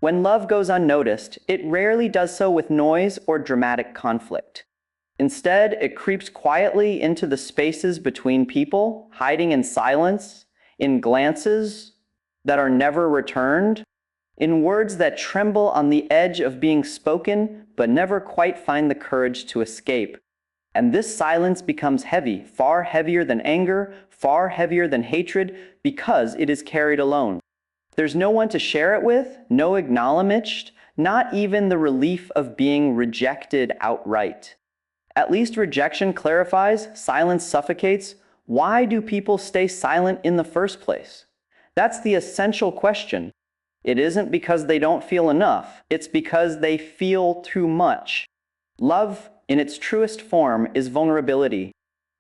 When love goes unnoticed, it rarely does so with noise or dramatic conflict. Instead, it creeps quietly into the spaces between people, hiding in silence, in glances that are never returned, in words that tremble on the edge of being spoken but never quite find the courage to escape. And this silence becomes heavy, far heavier than anger, far heavier than hatred, because it is carried alone. There's no one to share it with, no acknowledgement, not even the relief of being rejected outright. At least rejection clarifies, silence suffocates. Why do people stay silent in the first place? That's the essential question. It isn't because they don't feel enough, it's because they feel too much. Love, in its truest form, is vulnerability.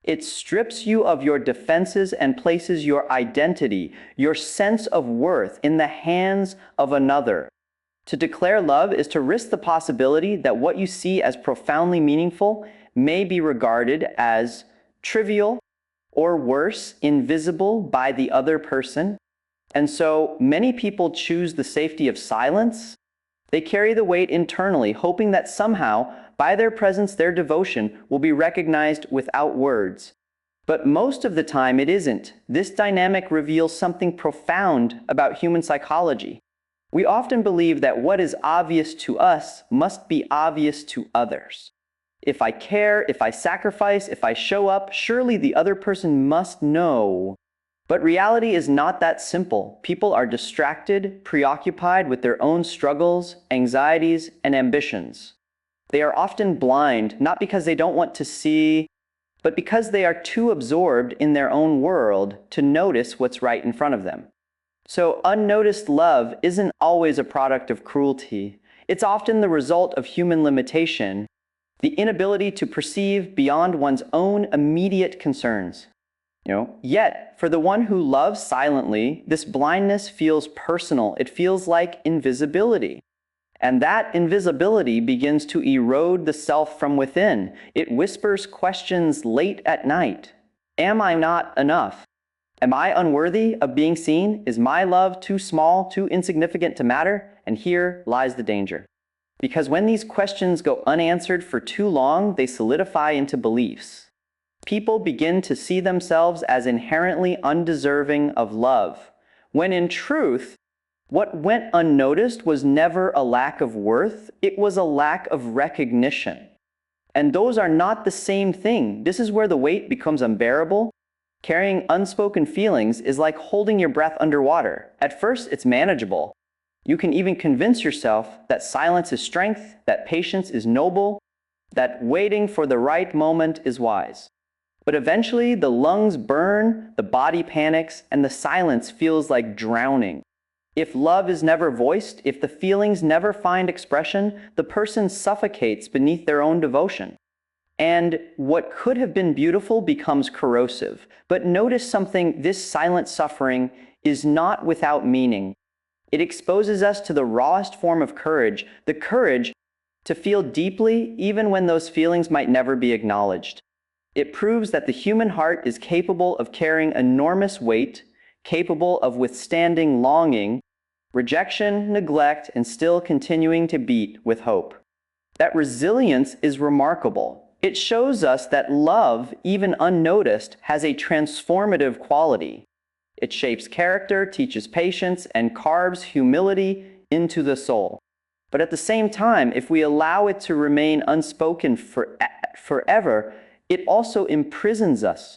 It strips you of your defenses and places your identity, your sense of worth, in the hands of another. To declare love is to risk the possibility that what you see as profoundly meaningful may be regarded as trivial or worse, invisible by the other person. And so many people choose the safety of silence. They carry the weight internally, hoping that somehow, by their presence, their devotion will be recognized without words. But most of the time it isn't. This dynamic reveals something profound about human psychology. We often believe that what is obvious to us must be obvious to others. If I care, if I sacrifice, if I show up, surely the other person must know. But reality is not that simple. People are distracted, preoccupied with their own struggles, anxieties, and ambitions. They are often blind, not because they don't want to see, but because they are too absorbed in their own world to notice what's right in front of them. So unnoticed love isn't always a product of cruelty. It's often the result of human limitation, the inability to perceive beyond one's own immediate concerns. Yet, for the one who loves silently, this blindness feels personal. It feels like invisibility. And that invisibility begins to erode the self from within. It whispers questions late at night. Am I not enough? Am I unworthy of being seen? Is my love too small, too insignificant to matter? And here lies the danger. Because when these questions go unanswered for too long, they solidify into beliefs. People begin to see themselves as inherently undeserving of love, when in truth, what went unnoticed was never a lack of worth, it was a lack of recognition. And those are not the same thing. This is where the weight becomes unbearable. Carrying unspoken feelings is like holding your breath underwater. At first, it's manageable. You can even convince yourself that silence is strength, that patience is noble, that waiting for the right moment is wise. But eventually, the lungs burn, the body panics, and the silence feels like drowning. If love is never voiced, if the feelings never find expression, the person suffocates beneath their own devotion. And what could have been beautiful becomes corrosive. But notice something, this silent suffering is not without meaning. It exposes us to the rawest form of courage, the courage to feel deeply even when those feelings might never be acknowledged. It proves that the human heart is capable of carrying enormous weight, capable of withstanding longing, rejection, neglect, and still continuing to beat with hope. That resilience is remarkable. It shows us that love, even unnoticed, has a transformative quality. It shapes character, teaches patience, and carves humility into the soul. But at the same time, if we allow it to remain unspoken forever, it also imprisons us.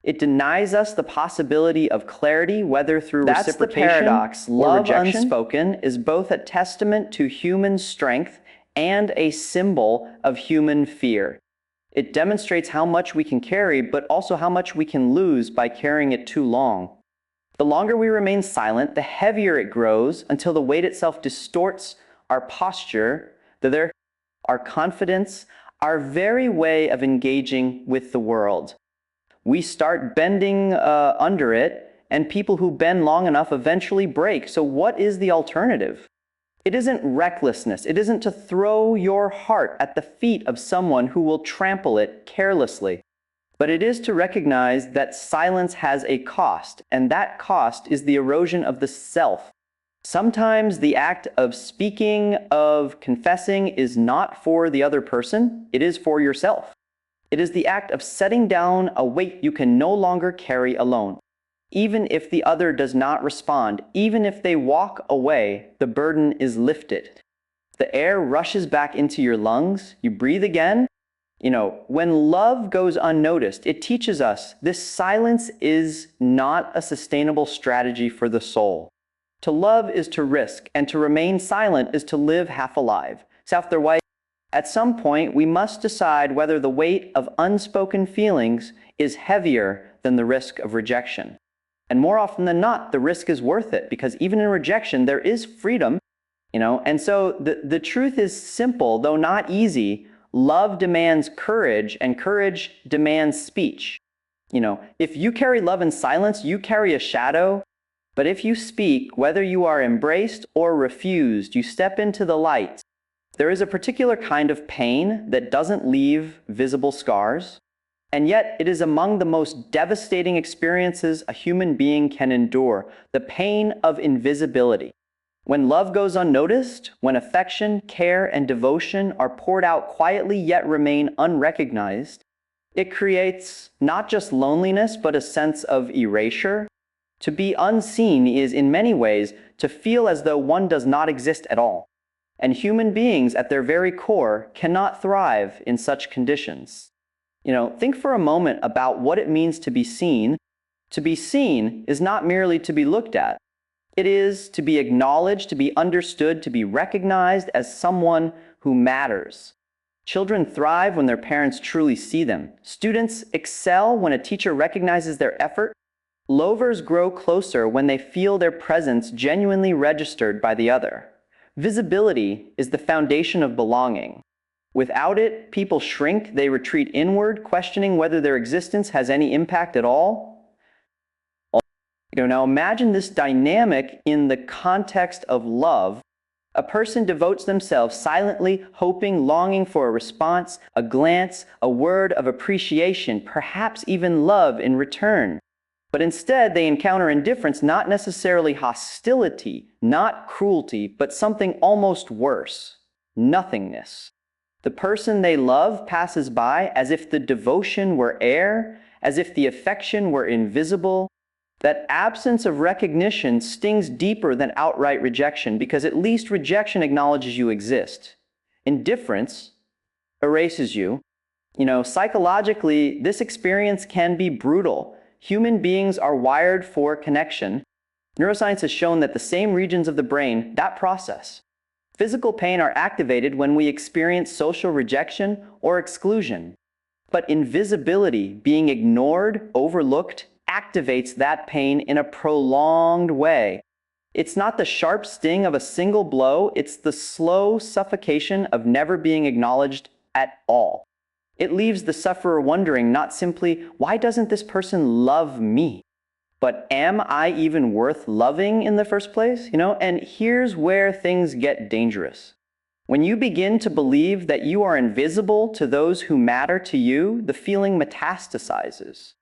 It denies us the possibility of clarity, whether through reciprocation. That's the paradox. Love unspoken is both a testament to human strength and a symbol of human fear. It demonstrates how much we can carry, but also how much we can lose by carrying it too long. The longer we remain silent, the heavier it grows until the weight itself distorts our posture, our confidence, our very way of engaging with the world. We start bending under it, and people who bend long enough eventually break. So what is the alternative? It isn't recklessness. It isn't to throw your heart at the feet of someone who will trample it carelessly. But it is to recognize that silence has a cost, and that cost is the erosion of the self. Sometimes the act of speaking, of confessing, is not for the other person, it is for yourself. It is the act of setting down a weight you can no longer carry alone. Even if the other does not respond, even if they walk away, the burden is lifted. The air rushes back into your lungs, you breathe again. When love goes unnoticed, it teaches us this silence is not a sustainable strategy for the soul. To love is to risk, and to remain silent is to live half alive. At some point, we must decide whether the weight of unspoken feelings is heavier than the risk of rejection. And more often than not, the risk is worth it, because even in rejection, there is freedom. And so the truth is simple, though not easy. Love demands courage, and courage demands speech. If you carry love in silence, you carry a shadow. But if you speak, whether you are embraced or refused, you step into the light. There is a particular kind of pain that doesn't leave visible scars, and yet it is among the most devastating experiences a human being can endure, the pain of invisibility. When love goes unnoticed, when affection, care, and devotion are poured out quietly yet remain unrecognized, it creates not just loneliness, but a sense of erasure. To be unseen is, in many ways, to feel as though one does not exist at all. And human beings, at their very core, cannot thrive in such conditions. Think for a moment about what it means to be seen. To be seen is not merely to be looked at. It is to be acknowledged, to be understood, to be recognized as someone who matters. Children thrive when their parents truly see them. Students excel when a teacher recognizes their effort. Lovers grow closer when they feel their presence genuinely registered by the other. Visibility is the foundation of belonging. Without it, people shrink, they retreat inward, questioning whether their existence has any impact at all. Now imagine this dynamic in the context of love. A person devotes themselves silently, hoping, longing for a response, a glance, a word of appreciation, perhaps even love in return. But instead, they encounter indifference, not necessarily hostility, not cruelty, but something almost worse: nothingness. The person they love passes by as if the devotion were air, as if the affection were invisible. That absence of recognition stings deeper than outright rejection, because at least rejection acknowledges you exist. Indifference erases you. Psychologically, this experience can be brutal. Human beings are wired for connection. Neuroscience has shown that the same regions of the brain that process physical pain are activated when we experience social rejection or exclusion. But invisibility, being ignored, overlooked, activates that pain in a prolonged way. It's not the sharp sting of a single blow, it's the slow suffocation of never being acknowledged at all. It leaves the sufferer wondering not simply, why doesn't this person love me? But am I even worth loving in the first place? And here's where things get dangerous. When you begin to believe that you are invisible to those who matter to you, the feeling metastasizes.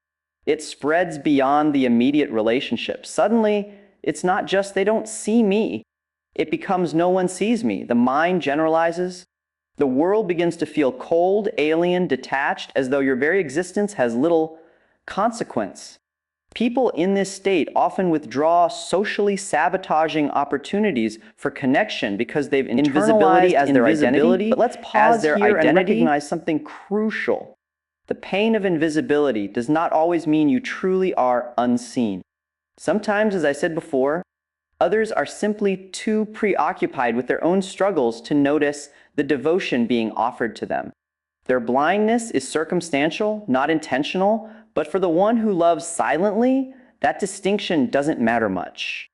It spreads beyond the immediate relationship. Suddenly, it's not just they don't see me. It becomes no one sees me. The mind generalizes. The world begins to feel cold, alien, detached, as though your very existence has little consequence. People in this state often withdraw socially sabotaging opportunities for connection because they've internalized as their identity. But let's pause here and recognize something crucial. The pain of invisibility does not always mean you truly are unseen. Sometimes, as I said before, others are simply too preoccupied with their own struggles to notice the devotion being offered to them. Their blindness is circumstantial, not intentional, but for the one who loves silently, that distinction doesn't matter much.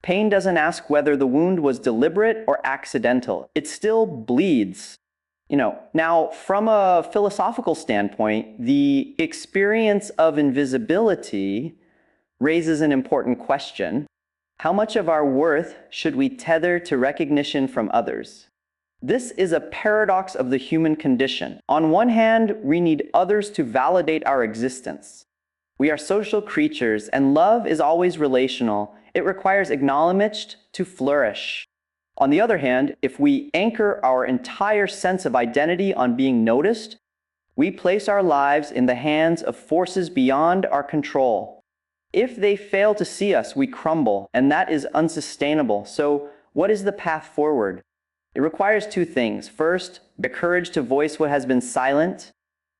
Pain doesn't ask whether the wound was deliberate or accidental. It still bleeds. Now, from a philosophical standpoint, the experience of invisibility raises an important question. How much of our worth should we tether to recognition from others? This is a paradox of the human condition. On one hand, we need others to validate our existence. We are social creatures, and love is always relational. It requires acknowledgement to flourish. On the other hand, if we anchor our entire sense of identity on being noticed, we place our lives in the hands of forces beyond our control. If they fail to see us, we crumble, and that is unsustainable. So, what is the path forward? It requires two things. First, the courage to voice what has been silent,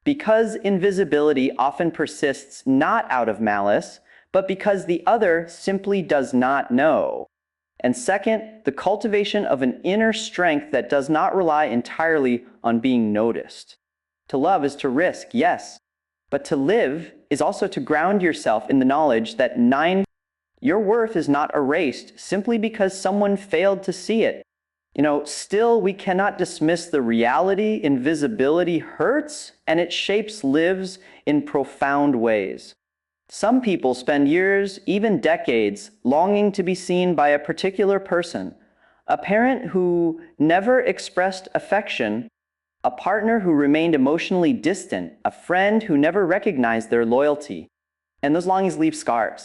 because invisibility often persists not out of malice, but because the other simply does not know. And second, the cultivation of an inner strength that does not rely entirely on being noticed. To love is to risk, yes, but to live is also to ground yourself in the knowledge that your worth is not erased simply because someone failed to see it. Still, we cannot dismiss the reality. Invisibility hurts, and it shapes lives in profound ways. Some people spend years, even decades, longing to be seen by a particular person. A parent who never expressed affection, a partner who remained emotionally distant, a friend who never recognized their loyalty. And those longings leave scars.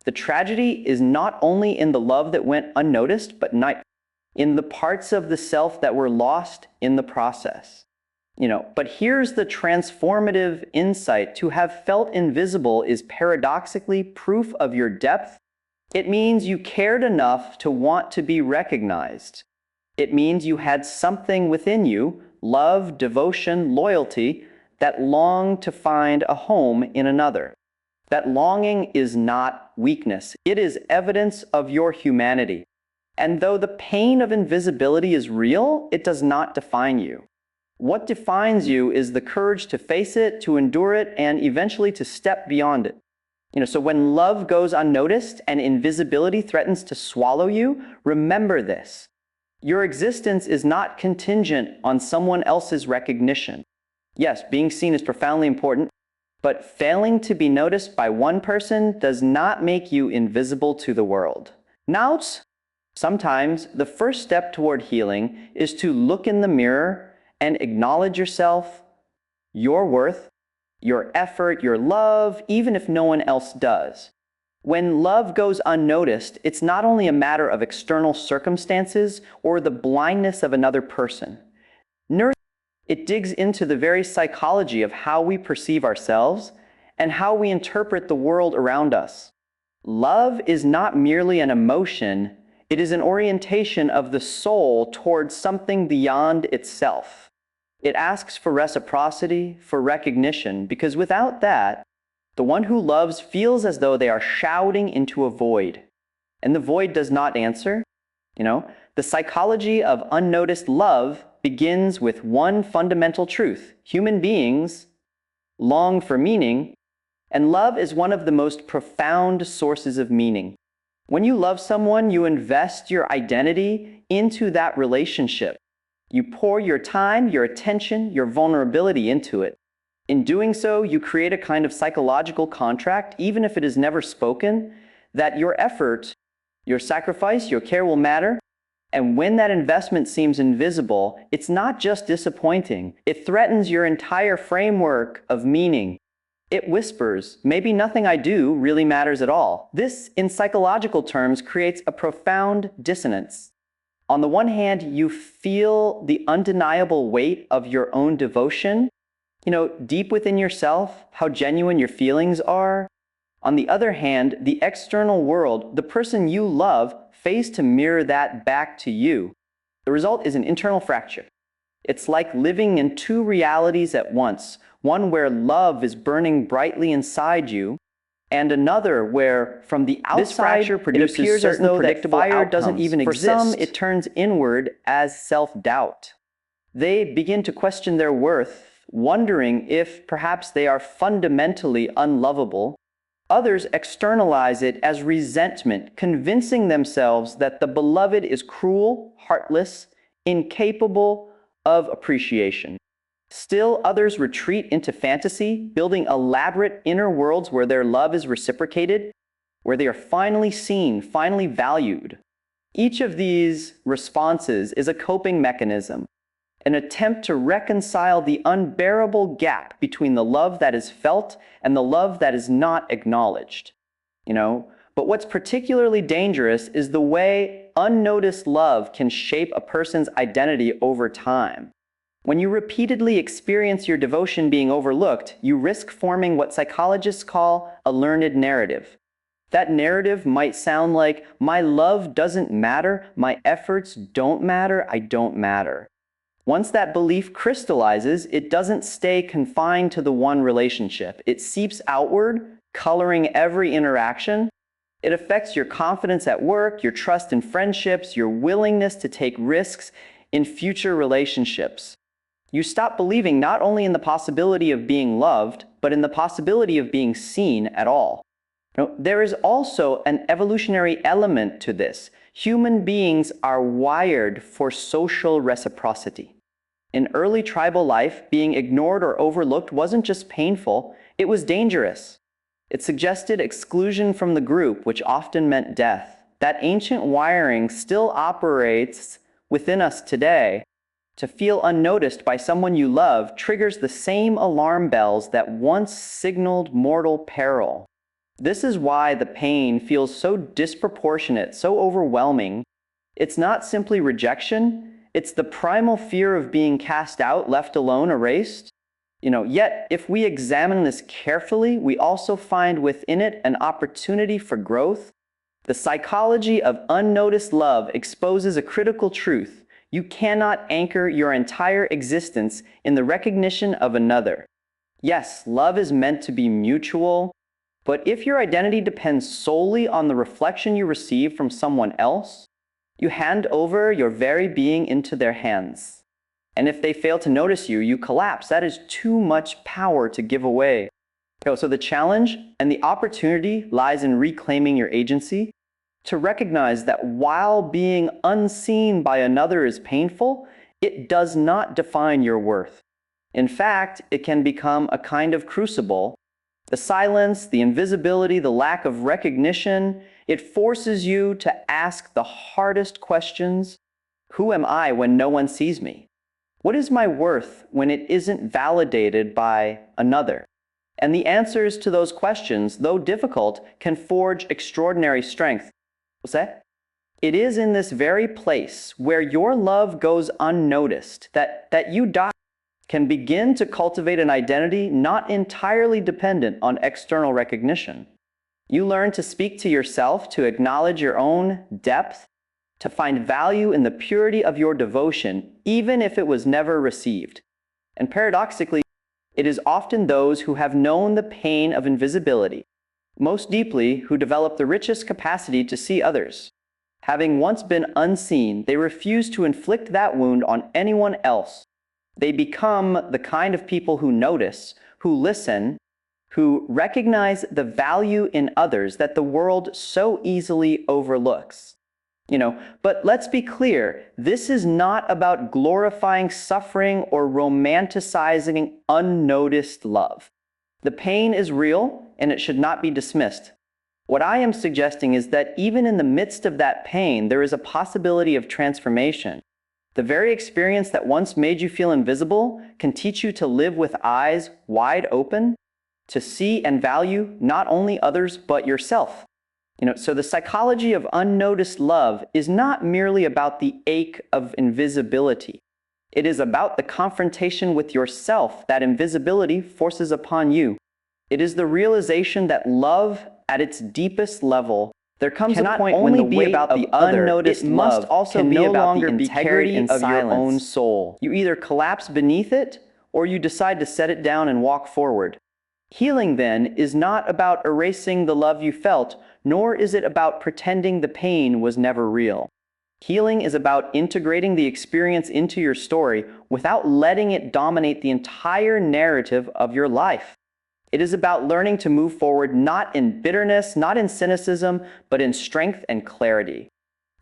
The tragedy is not only in the love that went unnoticed, but in the parts of the self that were lost in the process. But here's the transformative insight. To have felt invisible is paradoxically proof of your depth. It means you cared enough to want to be recognized. It means you had something within you, love, devotion, loyalty, that longed to find a home in another. That longing is not weakness. It is evidence of your humanity. And though the pain of invisibility is real, it does not define you. What defines you is the courage to face it, to endure it, and eventually to step beyond it. So when love goes unnoticed and invisibility threatens to swallow you, remember this. Your existence is not contingent on someone else's recognition. Yes, being seen is profoundly important, but failing to be noticed by one person does not make you invisible to the world. Now, sometimes the first step toward healing is to look in the mirror and acknowledge yourself, your worth, your effort, your love, even if no one else does. When love goes unnoticed, it's not only a matter of external circumstances or the blindness of another person. It digs into the very psychology of how we perceive ourselves and how we interpret the world around us. Love is not merely an emotion, it is an orientation of the soul towards something beyond itself. It asks for reciprocity, for recognition, because without that, the one who loves feels as though they are shouting into a void, and the void does not answer. The psychology of unnoticed love begins with one fundamental truth. Human beings long for meaning, and love is one of the most profound sources of meaning. When you love someone, you invest your identity into that relationship. You pour your time, your attention, your vulnerability into it. In doing so, you create a kind of psychological contract, even if it is never spoken, that your effort, your sacrifice, your care will matter. And when that investment seems invisible, it's not just disappointing. It threatens your entire framework of meaning. It whispers, maybe nothing I do really matters at all. This, in psychological terms, creates a profound dissonance. On the one hand, you feel the undeniable weight of your own devotion, deep within yourself, how genuine your feelings are. On the other hand, the external world, the person you love, fails to mirror that back to you. The result is an internal fracture. It's like living in two realities at once, one where love is burning brightly inside you, and another where, from the outside, it appears as though that fire doesn't even exist. For some, it turns inward as self-doubt. They begin to question their worth, wondering if perhaps they are fundamentally unlovable. Others externalize it as resentment, convincing themselves that the beloved is cruel, heartless, incapable of appreciation. Still, others retreat into fantasy, building elaborate inner worlds where their love is reciprocated, where they are finally seen, finally valued. Each of these responses is a coping mechanism, an attempt to reconcile the unbearable gap between the love that is felt and the love that is not acknowledged. But what's particularly dangerous is the way unnoticed love can shape a person's identity over time. When you repeatedly experience your devotion being overlooked, you risk forming what psychologists call a learned narrative. That narrative might sound like, my love doesn't matter, my efforts don't matter, I don't matter. Once that belief crystallizes, it doesn't stay confined to the one relationship. It seeps outward, coloring every interaction. It affects your confidence at work, your trust in friendships, your willingness to take risks in future relationships. You stop believing not only in the possibility of being loved, but in the possibility of being seen at all. There is also an evolutionary element to this. Human beings are wired for social reciprocity. In early tribal life, being ignored or overlooked wasn't just painful, it was dangerous. It suggested exclusion from the group, which often meant death. That ancient wiring still operates within us today. To feel unnoticed by someone you love triggers the same alarm bells that once signaled mortal peril. This is why the pain feels so disproportionate, so overwhelming. It's not simply rejection, it's the primal fear of being cast out, left alone, erased. Yet, if we examine this carefully, we also find within it an opportunity for growth. The psychology of unnoticed love exposes a critical truth. You cannot anchor your entire existence in the recognition of another. Yes, love is meant to be mutual, but if your identity depends solely on the reflection you receive from someone else, you hand over your very being into their hands. And if they fail to notice you, you collapse. That is too much power to give away. So the challenge and the opportunity lies in reclaiming your agency, to recognize that while being unseen by another is painful, it does not define your worth. In fact, it can become a kind of crucible. The silence, the invisibility, the lack of recognition, it forces you to ask the hardest questions. Who am I when no one sees me? What is my worth when it isn't validated by another? And the answers to those questions, though difficult, can forge extraordinary strength. What's that? It is in this very place where your love goes unnoticed that you can begin to cultivate an identity not entirely dependent on external recognition. You learn to speak to yourself, to acknowledge your own depth, to find value in the purity of your devotion, even if it was never received. And paradoxically, it is often those who have known the pain of invisibility most deeply who develop the richest capacity to see others. Having once been unseen, they refuse to inflict that wound on anyone else. They become the kind of people who notice, who listen, who recognize the value in others that the world so easily overlooks. But let's be clear, this is not about glorifying suffering or romanticizing unnoticed love. The pain is real, and it should not be dismissed. What I am suggesting is that even in the midst of that pain, there is a possibility of transformation. The very experience that once made you feel invisible can teach you to live with eyes wide open, to see and value not only others, but yourself. So the psychology of unnoticed love is not merely about the ache of invisibility. It is about the confrontation with yourself that invisibility forces upon you. It is the realization that love, at its deepest level, there comes a point when the weight about the unnoticed love must also be about the integrity of your own soul. You either collapse beneath it, or you decide to set it down and walk forward. Healing, then, is not about erasing the love you felt, nor is it about pretending the pain was never real. Healing is about integrating the experience into your story without letting it dominate the entire narrative of your life. It is about learning to move forward not in bitterness, not in cynicism, but in strength and clarity.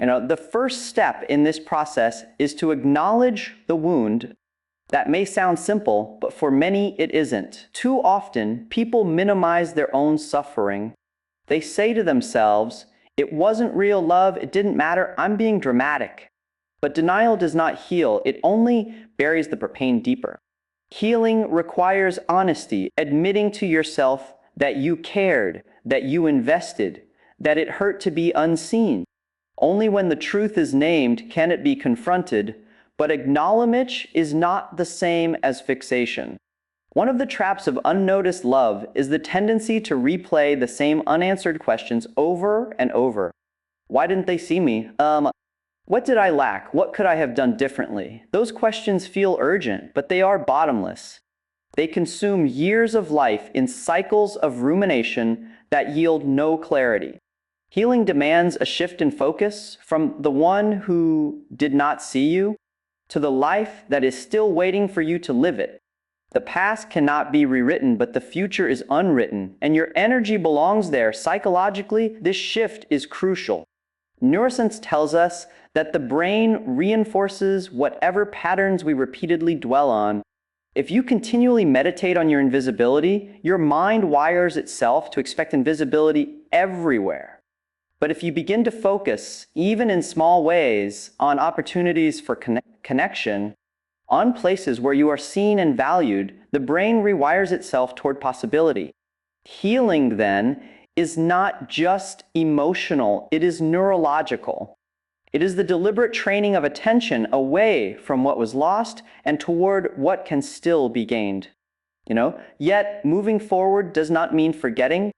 The first step in this process is to acknowledge the wound. That may sound simple, but for many it isn't. Too often, people minimize their own suffering. They say to themselves, "It wasn't real love, it didn't matter, I'm being dramatic." But denial does not heal, it only buries the pain deeper. Healing requires honesty, admitting to yourself that you cared, that you invested, that it hurt to be unseen. Only when the truth is named can it be confronted, but acknowledgement is not the same as fixation. One of the traps of unnoticed love is the tendency to replay the same unanswered questions over and over. Why didn't they see me? What did I lack? What could I have done differently? Those questions feel urgent, but they are bottomless. They consume years of life in cycles of rumination that yield no clarity. Healing demands a shift in focus from the one who did not see you to the life that is still waiting for you to live it. The past cannot be rewritten, but the future is unwritten, and your energy belongs there. Psychologically, this shift is crucial. Neuroscience tells us that the brain reinforces whatever patterns we repeatedly dwell on. If you continually meditate on your invisibility, your mind wires itself to expect invisibility everywhere. But if you begin to focus, even in small ways, on opportunities for connection, on places where you are seen and valued, the brain rewires itself toward possibility. Healing, then, is not just emotional, it is neurological. It is the deliberate training of attention away from what was lost and toward what can still be gained. Yet moving forward does not mean forgetting.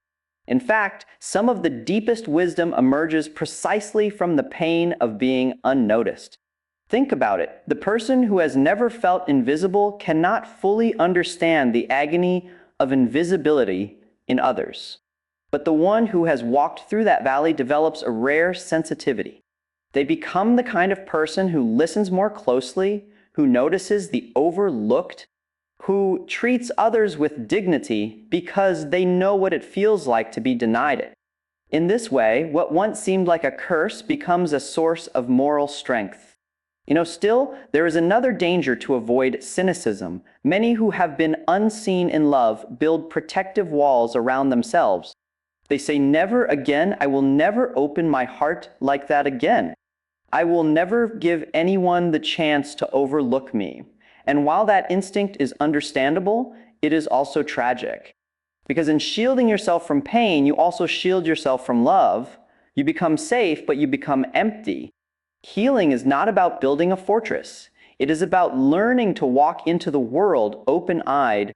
In fact, some of the deepest wisdom emerges precisely from the pain of being unnoticed. Think about it. The person who has never felt invisible cannot fully understand the agony of invisibility in others. But the one who has walked through that valley develops a rare sensitivity. They become the kind of person who listens more closely, who notices the overlooked, who treats others with dignity because they know what it feels like to be denied it. In this way, what once seemed like a curse becomes a source of moral strength. Still, there is another danger to avoid: cynicism. Many who have been unseen in love build protective walls around themselves. They say, "Never again, I will never open my heart like that again. I will never give anyone the chance to overlook me." And while that instinct is understandable, it is also tragic. Because in shielding yourself from pain, you also shield yourself from love. You become safe, but you become empty. Healing is not about building a fortress. It is about learning to walk into the world open-eyed,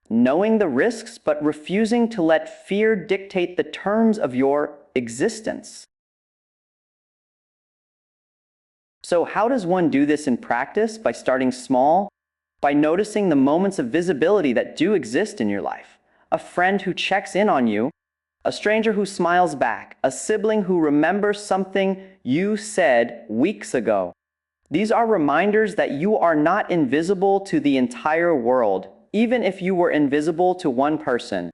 knowing the risks, but refusing to let fear dictate the terms of your existence. So how does one do this in practice? By starting small, by noticing the moments of visibility that do exist in your life. A friend who checks in on you, a stranger who smiles back, a sibling who remembers something you said weeks ago. These are reminders that you are not invisible to the entire world, even if you were invisible to one person.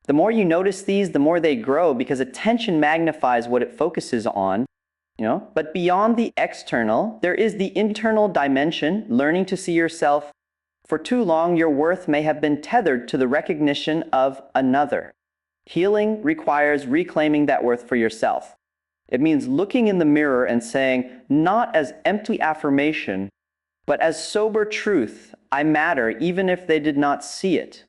The more you notice these, the more they grow, because attention magnifies what it focuses on. But beyond the external, there is the internal dimension, learning to see yourself. For too long, your worth may have been tethered to the recognition of another. Healing requires reclaiming that worth for yourself. It means looking in the mirror and saying, not as empty affirmation, but as sober truth, I matter even if they did not see it.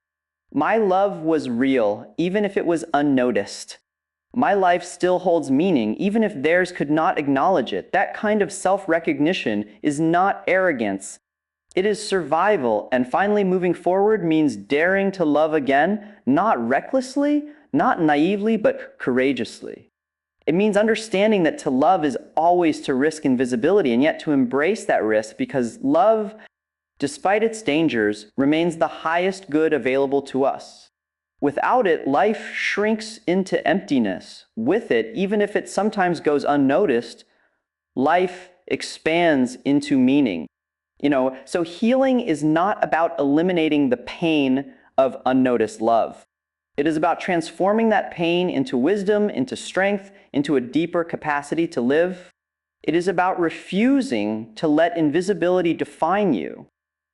My love was real, even if it was unnoticed. My life still holds meaning, even if theirs could not acknowledge it. That kind of self-recognition is not arrogance. It is survival, and finally moving forward means daring to love again, not recklessly, not naively, but courageously. It means understanding that to love is always to risk invisibility, and yet to embrace that risk, because love, despite its dangers, remains the highest good available to us. Without it, life shrinks into emptiness. With it, even if it sometimes goes unnoticed, life expands into meaning. So healing is not about eliminating the pain of unnoticed love. It is about transforming that pain into wisdom, into strength, into a deeper capacity to live. It is about refusing to let invisibility define you,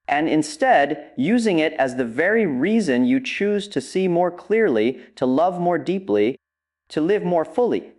and instead using it as the very reason you choose to see more clearly, to love more deeply, to live more fully.